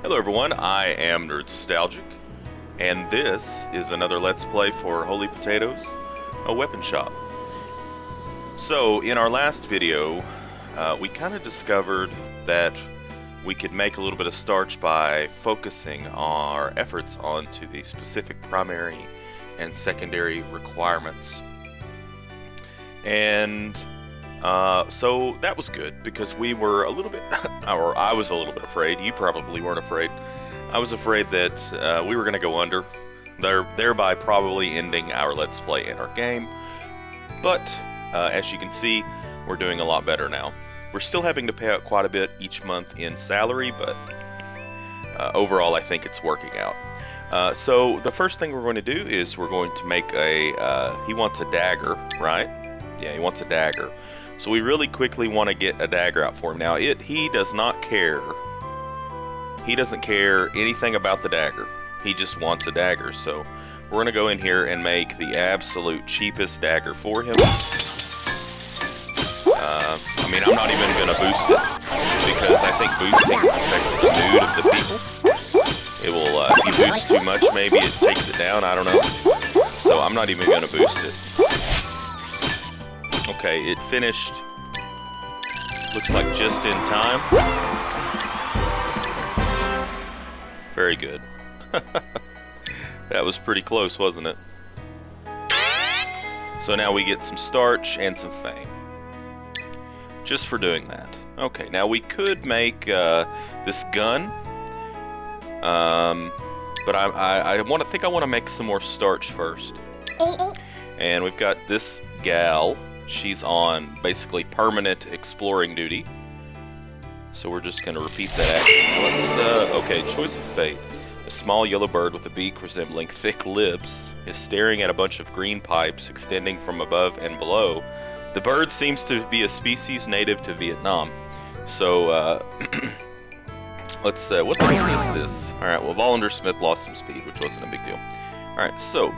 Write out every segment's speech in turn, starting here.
Hello everyone, I am Nerdstalgic, and this is another Let's Play for Holy Potatoes, a weapon shop. So, in our last video, we kind of discovered that we could make a little bit of starch by focusing our efforts onto the specific primary and secondary requirements. And so that was good, because we were a little bit, or I was a little bit afraid. You probably weren't afraid. I was afraid that we were going to go under, thereby probably ending our Let's Play and our game. But as you can see, we're doing a lot better now. We're still having to pay out quite a bit each month in salary, but overall I think it's working out. So the first thing we're going to do is we're going to make a, he wants a dagger, right? Yeah, he wants a dagger. So we really quickly want to get a dagger out for him. Now, he does not care. He doesn't care anything about the dagger. He just wants a dagger. So we're going to go in here and make the absolute cheapest dagger for him. I mean, I'm not even going to boost it, because I think boosting affects the mood of the people. It will, if you boost too much, maybe it takes it down, I don't know. So I'm not even going to boost it. Okay, it finished, looks like just in time. Very good. That was pretty close, wasn't it? So now we get some starch and some fame, just for doing that. Okay, now we could make this gun, but I think I want to make some more starch first. And we've got this gal. She's on basically permanent exploring duty. So we're just going to repeat that action. Now let's, okay, choice of fate. A small yellow bird with a beak resembling thick lips is staring at a bunch of green pipes extending from above and below. The bird seems to be a species native to Vietnam. So, let's, what rank is this? Alright, well, Volunteer Smith lost some speed, which wasn't a big deal. Alright, so,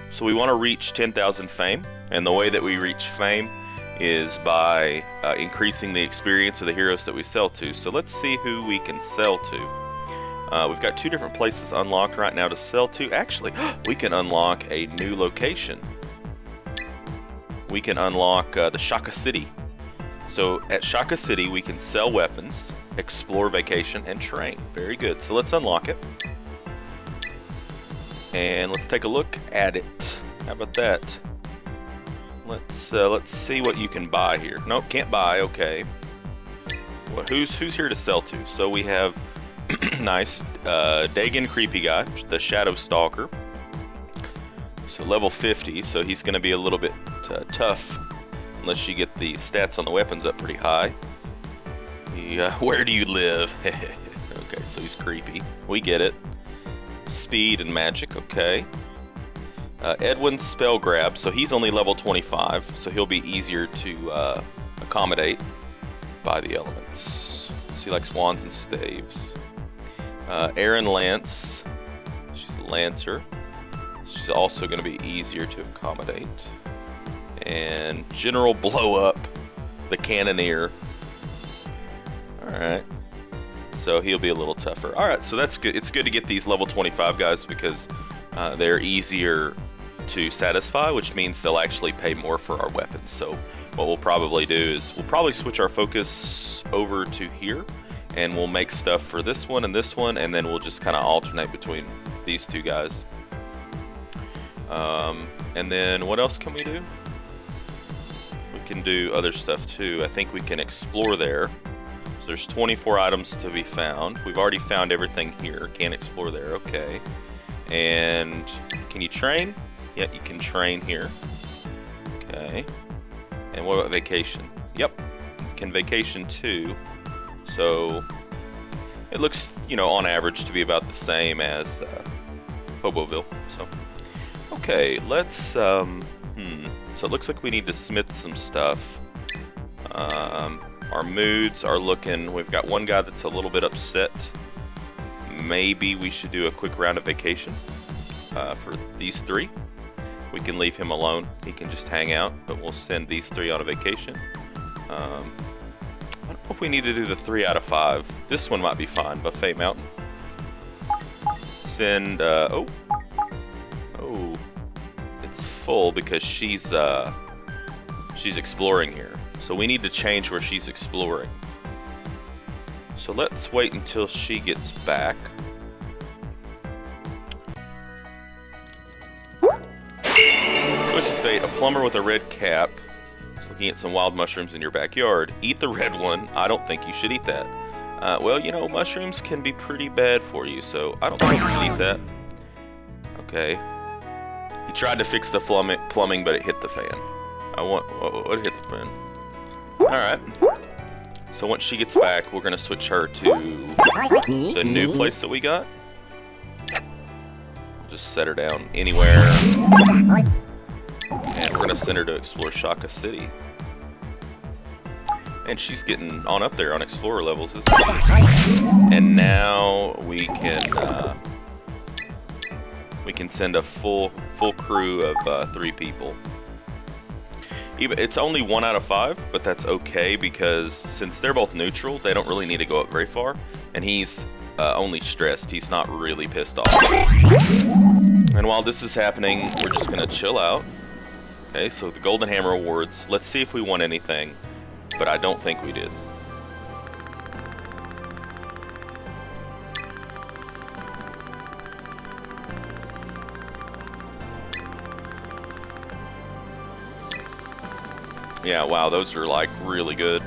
so we want to reach 10,000 fame, and the way that we reach fame is by increasing the experience of the heroes that we sell to. So let's see who we can sell to. We've got two different places unlocked right now to sell to. Actually, we can unlock a new location. We can unlock the Shaka City. So at Shaka City, we can sell weapons, explore vacation, and train. Very good. So let's unlock it. And let's take a look at it. How about that? Let's see what you can buy here. Nope, can't buy. Okay. Well, who's here to sell to? So we have nice Dagon Creepy Guy, the Shadow Stalker. So level 50. So he's going to be a little bit tough unless you get the stats on the weapons up pretty high. Where do you live? Okay, so he's creepy. We get it. Speed and magic, okay. Edwin's spell grab, so he's only level 25, so he'll be easier to accommodate by the elements. So he likes wands and staves. Erin Lance, she's a lancer. She's also going to be easier to accommodate. And General Blow Up, the Cannoneer. Alright. So he'll be a little tougher. Alright, so that's good. It's good to get these level 25 guys because they're easier to satisfy, which means they'll actually pay more for our weapons. So what we'll probably do is we'll probably switch our focus over to here, and we'll make stuff for this one, and then we'll just kind of alternate between these two guys. And then what else can we do? We can do other stuff too. I think we can explore there. There's 24 items to be found. We've already found everything here. Can't explore there. Okay. And can you train? Yeah, you can train here. Okay. And what about vacation? Yep. Can vacation too. So it looks, you know, on average to be about the same as Hoboville. So okay, let's so it looks like we need to smith some stuff. Our moods are looking, we've got one guy that's a little bit upset. Maybe we should do a quick round of vacation for these three. We can leave him alone. He can just hang out, but we'll send these three on a vacation. If we need to do the 3 out of 5, this one might be fine. Buffet Mountain. Send. Oh, it's full because she's exploring here. So we need to change where she's exploring. So let's wait until she gets back. Twist of Fate, a plumber with a red cap is looking at some wild mushrooms in your backyard. Eat the red one. I don't think you should eat that. Well, you know, mushrooms can be pretty bad for you, so I don't think you should eat that. Okay. He tried to fix the plumbing, but it hit the fan. What hit the fan? Alright. So once she gets back, we're gonna switch her to the new place that we got. Just set her down anywhere. And we're gonna send her to explore Shaka City. And she's getting on up there on explorer levels as well. And now we can send a full crew of 3 people. It's only 1 out of 5, but that's okay because since they're both neutral, they don't really need to go up very far. And he's only stressed. He's not really pissed off. And while this is happening, we're just gonna chill out. Okay, so the Golden Hammer Awards. Let's see if we won anything, but I don't think we did. Yeah, wow, those are like really good.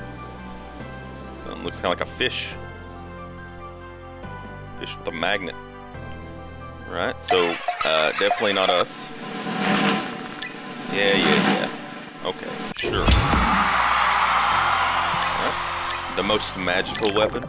Looks kind of like a fish. Fish with a magnet. Right, so definitely not us. Yeah. Okay, sure. Right. The most magical weapon.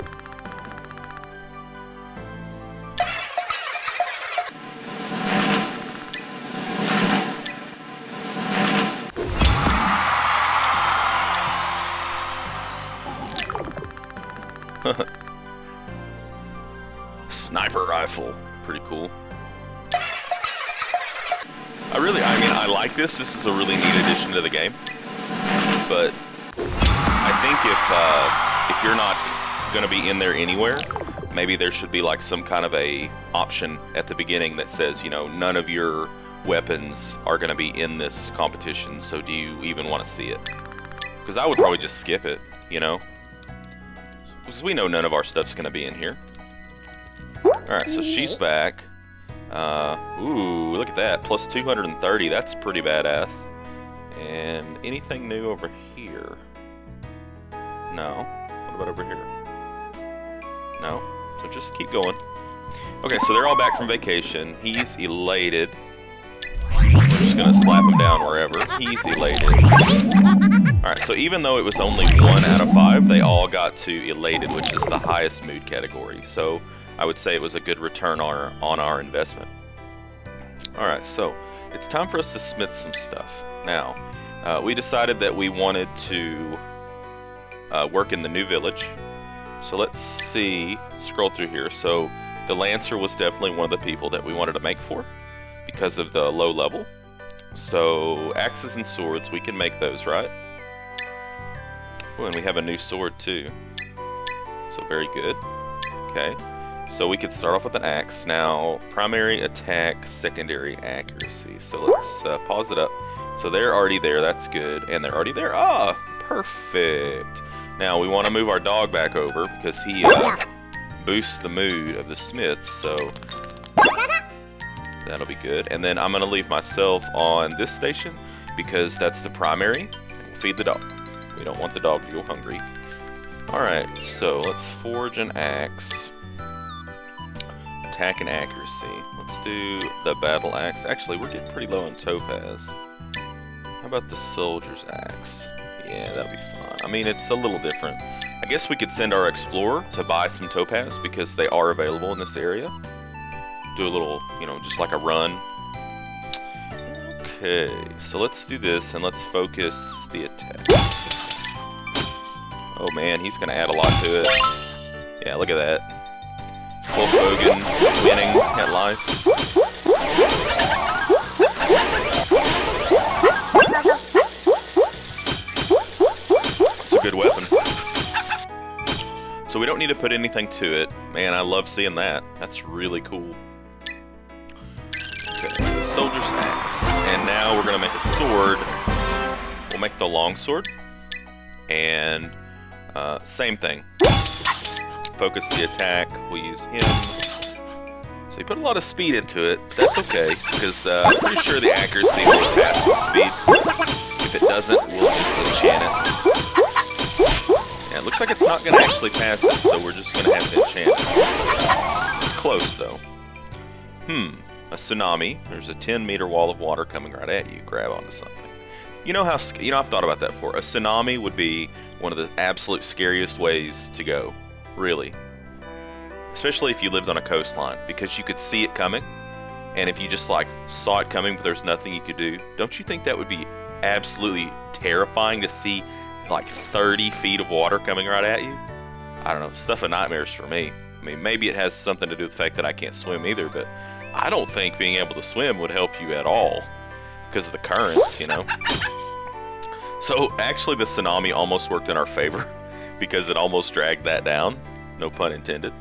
Sniper rifle, pretty cool. I like this. This is a really neat addition to the game. But I think if you're not going to be in there anywhere, maybe there should be like some kind of a option at the beginning that says, you know, none of your weapons are going to be in this competition. So do you even want to see it? Because I would probably just skip it, you know. Because we know none of our stuff's going to be in here. Alright, so she's back. Ooh, look at that. Plus 230. That's pretty badass. And anything new over here? No. What about over here? No. So just keep going. Okay, so they're all back from vacation. He's elated. We're just going to slap him down wherever. He's elated. Alright, so even though it was only 1 out of 5, they all got to elated, which is the highest mood category. So I would say it was a good return on our investment. Alright, so it's time for us to smith some stuff. Now, we decided that we wanted to work in the new village. So let's see, scroll through here. So the Lancer was definitely one of the people that we wanted to make for because of the low level. So axes and swords, we can make those, right? Oh, and we have a new sword too. So very good. Okay. So we could start off with an axe. Now, primary attack, secondary accuracy. So let's pause it up. So they're already there, that's good. And they're already there. Ah, perfect. Now we want to move our dog back over because he boosts the mood of the smiths. So that'll be good. And then I'm going to leave myself on this station because that's the primary. And we'll feed the dog. We don't want the dog to go hungry. Alright, so let's forge an axe. Attack and accuracy. Let's do the battle axe. Actually, we're getting pretty low on topaz. How about the soldier's axe? Yeah, that'd be fun. I mean, it's a little different. I guess we could send our explorer to buy some topaz because they are available in this area. Do a little, you know, just like a run. Okay, so let's do this and let's focus the attack. Oh man, he's gonna add a lot to it. Yeah, look at that. Wolf Hogan winning at life. It's a good weapon. So we don't need to put anything to it. Man, I love seeing that. That's really cool. Okay, soldier's axe. And now we're going to make a sword. We'll make the long sword. And same thing. Focus the attack. We'll use him. So you put a lot of speed into it. That's okay, because I'm pretty sure the accuracy will pass the speed. If it doesn't, we'll just enchant it. Yeah, it looks like it's not going to actually pass it, so we're just going to have to enchant it. It's close, though. A tsunami. There's a 10-meter wall of water coming right at you. Grab onto something. You know how, I've thought about that before. A tsunami would be one of the absolute scariest ways to go. Really. Especially if you lived on a coastline, because you could see it coming. And if you just, like, saw it coming but there's nothing you could do, don't you think that would be absolutely terrifying to see, like, 30 feet of water coming right at you? I don't know. Stuff of nightmares for me. I mean, maybe it has something to do with the fact that I can't swim either, but I don't think being able to swim would help you at all. Because of the currents, you know. So actually the tsunami almost worked in our favor because it almost dragged that down, no pun intended.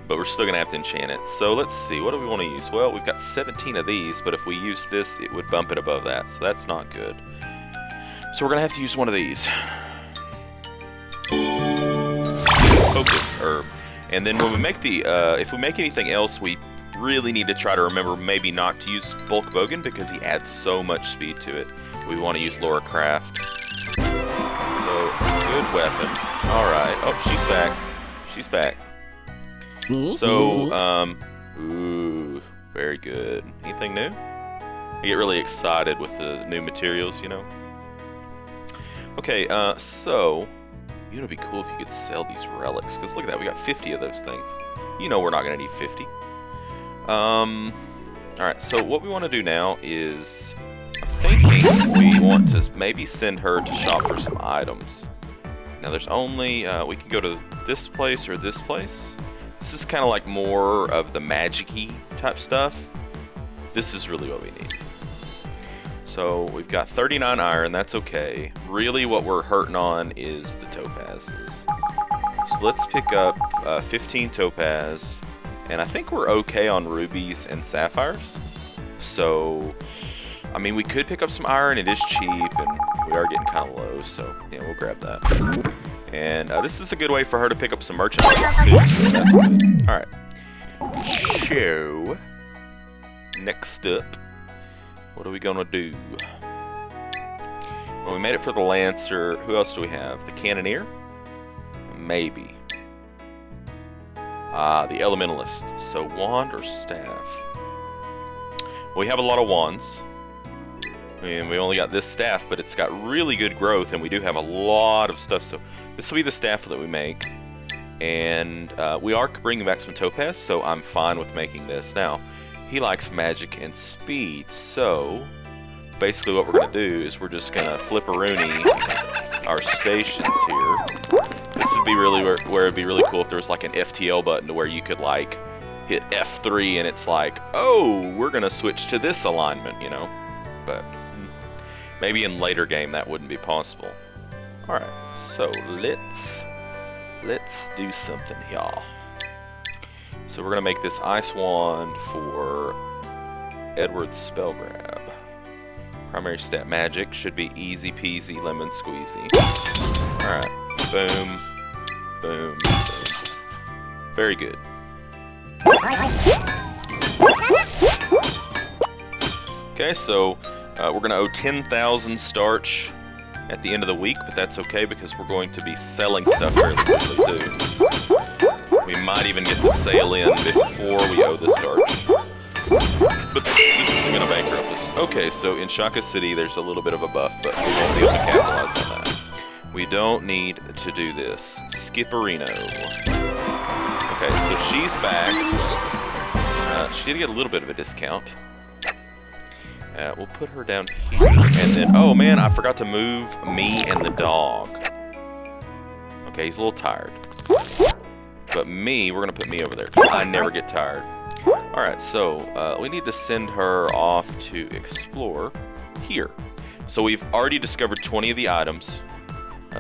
But we're still gonna have to enchant it. So let's see, what do we want to use? Well, we've got 17 of these, but if we use this, it would bump it above that, so that's not good. So we're gonna have to use one of these. Focus herb. And then when we make the, if we make anything else, we really need to try to remember maybe not to use Bulk Bogan because he adds so much speed to it. We want to use Laura Craft. So, good weapon. Alright. Oh, she's back. She's back. So, ooh, very good. Anything new? I get really excited with the new materials, you know? Okay, so, you know, it'd be cool if you could sell these relics, because look at that, we got 50 of those things. You know we're not going to need 50. Alright, so what we want to do now is, I'm thinking we want to maybe send her to shop for some items. Now there's only, we can go to this place or this place. This is kind of like more of the magic-y type stuff. This is really what we need. So we've got 39 iron, that's okay. Really what we're hurting on is the topazes. So let's pick up 15 topaz. And I think we're okay on rubies and sapphires. So, I mean, we could pick up some iron. It is cheap, and we are getting kind of low. So, yeah, we'll grab that. And this is a good way for her to pick up some merchandise, too. So that's good. All right. So, next up, what are we going to do? Well, we made it for the Lancer. Who else do we have? The Cannoneer? Maybe. The Elementalist. So, wand or staff? We have a lot of wands. I mean, we only got this staff, but it's got really good growth, and we do have a lot of stuff. So, this will be the staff that we make. And we are bringing back some topaz, so I'm fine with making this. Now, he likes magic and speed, so basically what we're going to do is we're just going to flip-a-rooney our stations here. This would be really where it'd be really cool if there was like an FTL button to where you could like hit F3 and it's like, oh, we're gonna switch to this alignment, you know. But maybe in later game that wouldn't be possible. All right, so let's do something, y'all. So we're gonna make this ice wand for Edward's spell grab. Primary stat magic should be easy peasy lemon squeezy. All right. Boom, boom, boom. Very good. Okay, so we're going to owe 10,000 starch at the end of the week, but that's okay because we're going to be selling stuff fairly quickly too. We might even get the sale in before we owe the starch. But this isn't going to bankrupt us. Okay, so in Shaka City there's a little bit of a buff, but we won't be able to capitalize on that. We don't need to do this. Skipperino. Okay, so she's back. She did get a little bit of a discount. We'll put her down here. And then, oh man, I forgot to move me and the dog. Okay, he's a little tired. But me, we're going to put me over there, because I never get tired. Alright, so we need to send her off to explore here. So we've already discovered 20 of the items.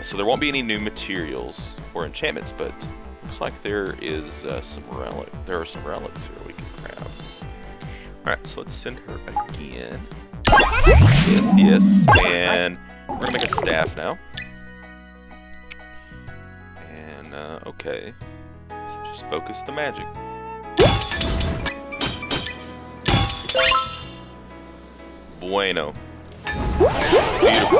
So there won't be any new materials or enchantments, but Looks like there is some relic. There are some relics here we can grab. All right, so let's send her again. Yes, yes, and we're gonna make a staff now. And okay, so just focus the magic. Bueno. Beautiful.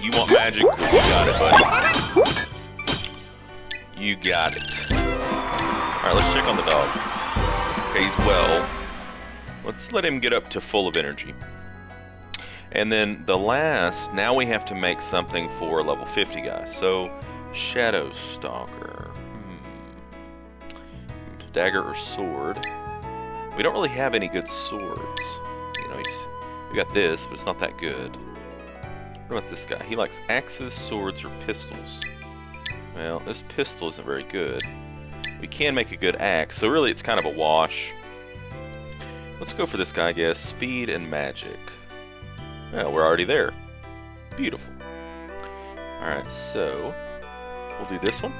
You want magic? You got it, buddy. You got it. Alright, let's check on the dog. Okay, he's well. Let's let him get up to full of energy. And then the last, now we have to make something for level 50 guys. So, Shadow Stalker. Dagger or sword. We don't really have any good swords. You know, we got this, but it's not that good. What about this guy? He likes axes, swords, or pistols. Well, this pistol isn't very good. We can make a good axe, so really it's kind of a wash. Let's go for this guy, I guess. Speed and magic. Well, we're already there. Beautiful. Alright, so we'll do this one.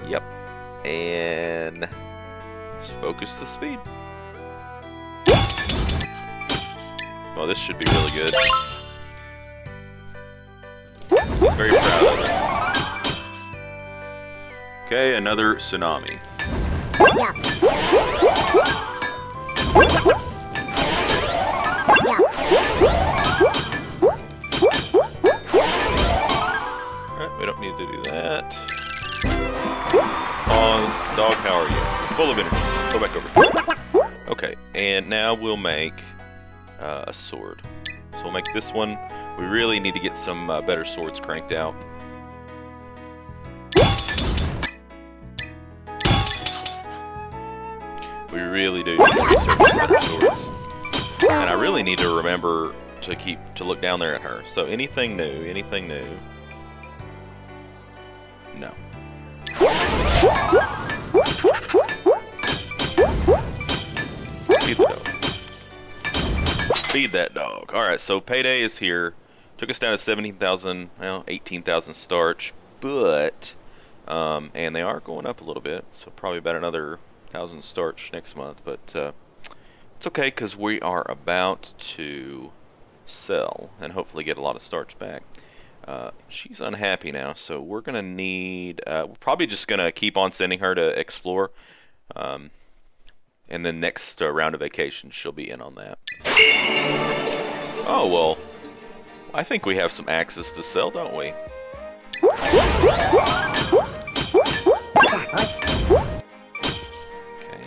Yep. And just focus the speed. Well, this should be really good. He's very proud of it. Okay, another tsunami. Yeah. Alright, we don't need to do that. Pause. Dog, how are you? Full of energy. Go back over. Okay, and now we'll make a sword. So we'll make this one. We really need to get some better swords cranked out. We really do need to research better swords. And I really need to remember to look down there at her. So anything new? Anything new? No. Feed the dog. Feed that dog. Alright, so payday is here. Took us down to 17,000, well, 18,000 starch. But, and they are going up a little bit. So probably about another 1,000 starch next month. But it's okay because we are about to sell and hopefully get a lot of starch back. She's unhappy now, so we're gonna need. We're probably just gonna keep on sending her to explore, and then next round of vacation she'll be in on that. Oh well, I think we have some axes to sell, don't we? Okay,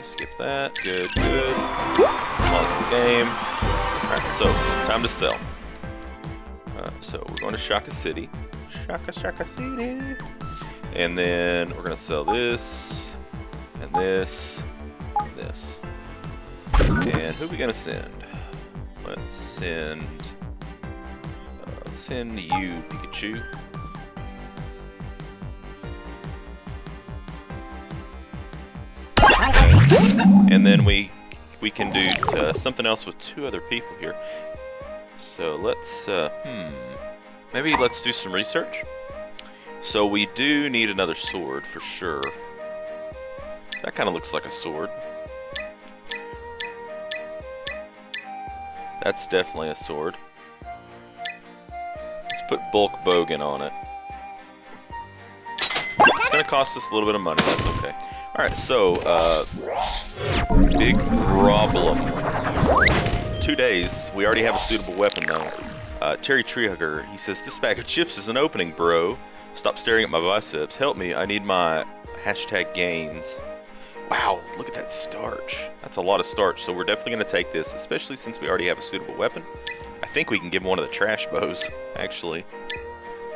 skip that. Good, good. Pause the game. All right, so time to sell. So we're going to Shaka City. Shaka City. And then we're going to sell this, and this, and this. And who are we going to send? Let's send you, Pikachu. And then we can do something else with 2 other people here. So let's, maybe let's do some research. So we do need another sword for sure. That kind of looks like a sword. That's definitely a sword. Let's put bulk bogan on it. It's gonna cost us a little bit of money, that's okay. Alright, so, big problem. 2 days. We already have a suitable weapon, though. Terry Treehugger, he says, "This bag of chips is an opening, bro. Stop staring at my biceps. Help me. I need my #gains." Wow, look at that starch. That's a lot of starch, so we're definitely going to take this, especially since we already have a suitable weapon. I think we can give him one of the trash bows, actually.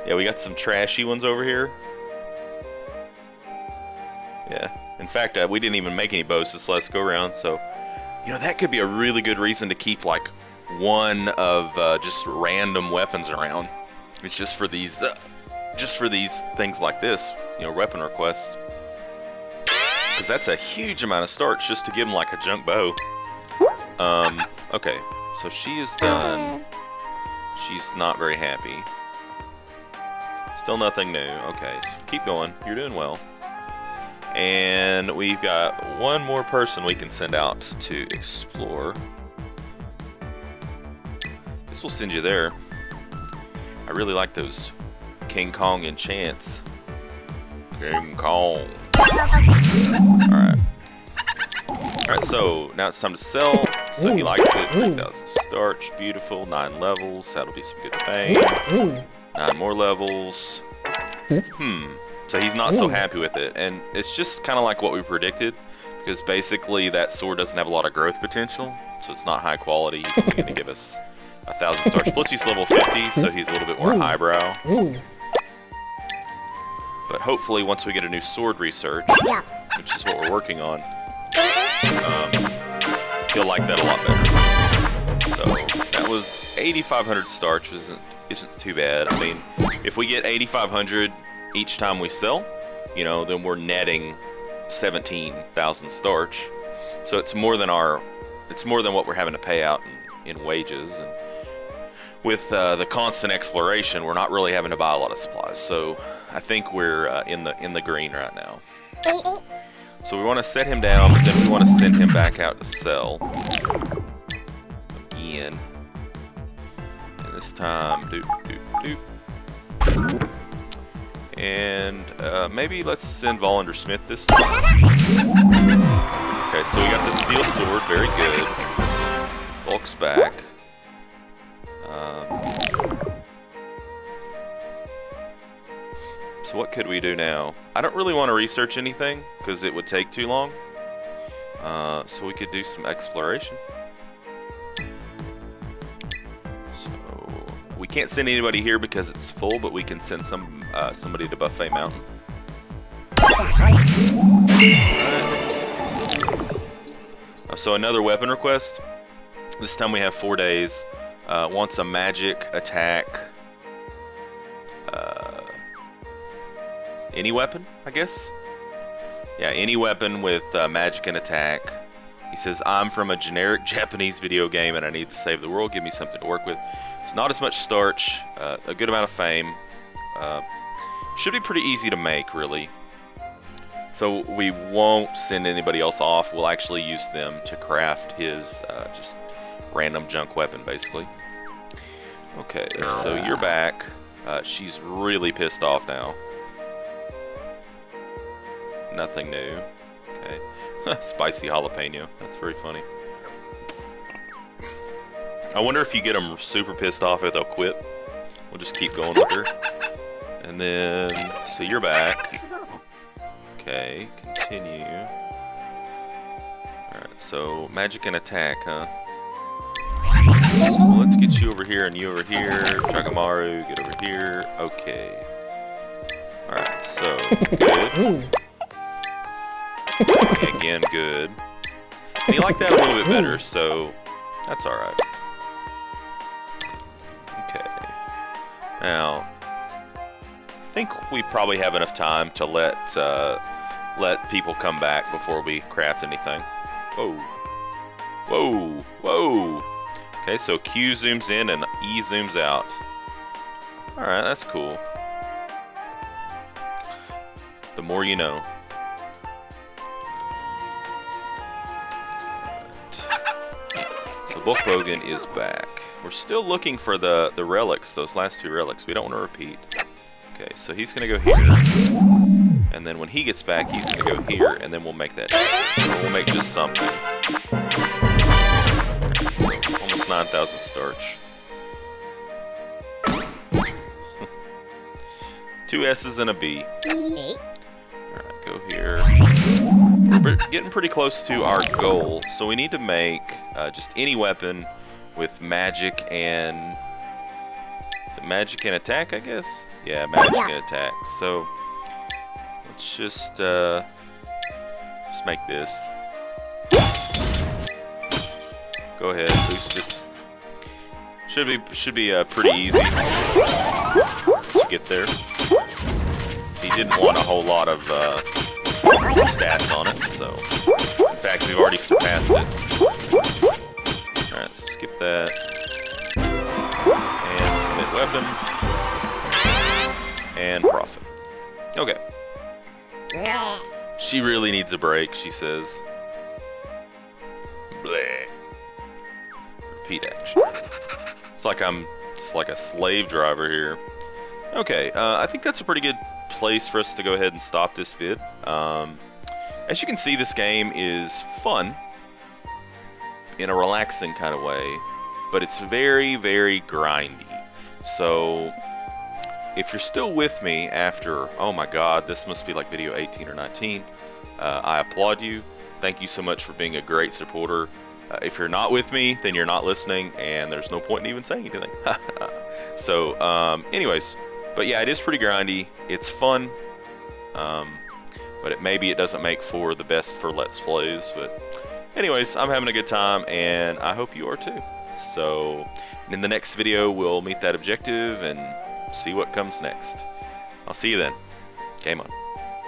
Yeah, we got some trashy ones over here. Yeah. In fact, we didn't even make any bows this last go-round, so... You know, that could be a really good reason to keep, like, one of just random weapons around. It's just for these things like this, you know, weapon requests. Because that's a huge amount of starch just to give them, like, a junk bow. Okay, so she is done. She's not very happy. Still nothing new. Okay, so keep going. You're doing well. And we've got one more person we can send out to explore. This will send you there. I really like those King Kong enchants. King Kong. Alright. Alright, so now it's time to sell. So he likes it. 3,000 starch. Beautiful. 9 levels. That'll be some good fame. 9 more levels. So he's not so happy with it. And it's just kind of like what we predicted. Because basically that sword doesn't have a lot of growth potential. So it's not high quality. He's only going to give us 1,000 starch. Plus he's level 50, so he's a little bit more highbrow. But hopefully once we get a new sword research, which is what we're working on, he'll like that a lot better. So that was 8,500 starch, isn't too bad. I mean, if we get 8,500 each time we sell, you know, then we're netting 17,000 starch. So it's more than what we're having to pay out in wages. And with the constant exploration, we're not really having to buy a lot of supplies. So I think we're in the green right now. So we want to set him down, but then we want to send him back out to sell again. And this time, and maybe let's send Volender Smith this time. Okay, so we got the steel sword, very good. Bulk's back. So what could we do now? I don't really want to research anything because it would take too long. So we could do some exploration. So we can't send anybody here because it's full, but we can send somebody to Buffet Mountain. So another weapon request. This time we have 4 days. Wants a magic attack. Any weapon, I guess? Yeah, any weapon with magic and attack. He says, I'm from a generic Japanese video game and I need to save the world. Give me something to work with. It's not as much starch, a good amount of fame. Should be pretty easy to make, really. So we won't send anybody else off. We'll actually use them to craft his just random junk weapon, basically. Okay, so you're back. She's really pissed off now. Nothing new. Okay. Spicy jalapeno. That's very funny. I wonder if you get them super pissed off if they'll quit. We'll just keep going with her. And then, so you're back. Okay, continue. Alright, so magic and attack, huh? So let's get you over here and you over here. Chagamaru, get over here. Okay. Alright, so, good. Okay, again, good. And you like that a little bit better, so that's alright. Okay. Now, I think we probably have enough time to let people come back before we craft anything. Whoa. Whoa. Whoa. Okay, so Q zooms in and E zooms out. Alright, that's cool. The more you know. So Volkbogen is back. We're still looking for the relics, those last 2 relics. We don't want to repeat. Okay, so he's going to go here. And then when he gets back, he's going to go here, and then we'll make that. We'll make just something. So, almost 9,000 starch. 2 S's and a B. Alright, go here. We're getting pretty close to our goal, so we need to make just any weapon with magic and... magic and attack, I guess? Yeah, magic and attack. So, let's just make this. Go ahead, boost it. Should be pretty easy to get there. He didn't want a whole lot of stats on it, so in fact we've already surpassed it. Alright, so skip that. And weapon. And profit. Okay. She really needs a break, she says. Bleh. Repeat action. It's like I'm just like a slave driver here. Okay, I think that's a pretty good place for us to go ahead and stop this vid. As you can see, this game is fun in a relaxing kind of way, but it's very, very grindy. So if you're still with me after, oh my god, this must be like video 18 or 19, I applaud you. Thank you so much for being a great supporter. If you're not with me, then you're not listening, and there's no point in even saying anything. So, anyways, but yeah, it is pretty grindy. It's fun, but maybe it doesn't make for the best for Let's Plays. But anyways, I'm having a good time, and I hope you are too. So, in the next video, we'll meet that objective and see what comes next. I'll see you then. Game on.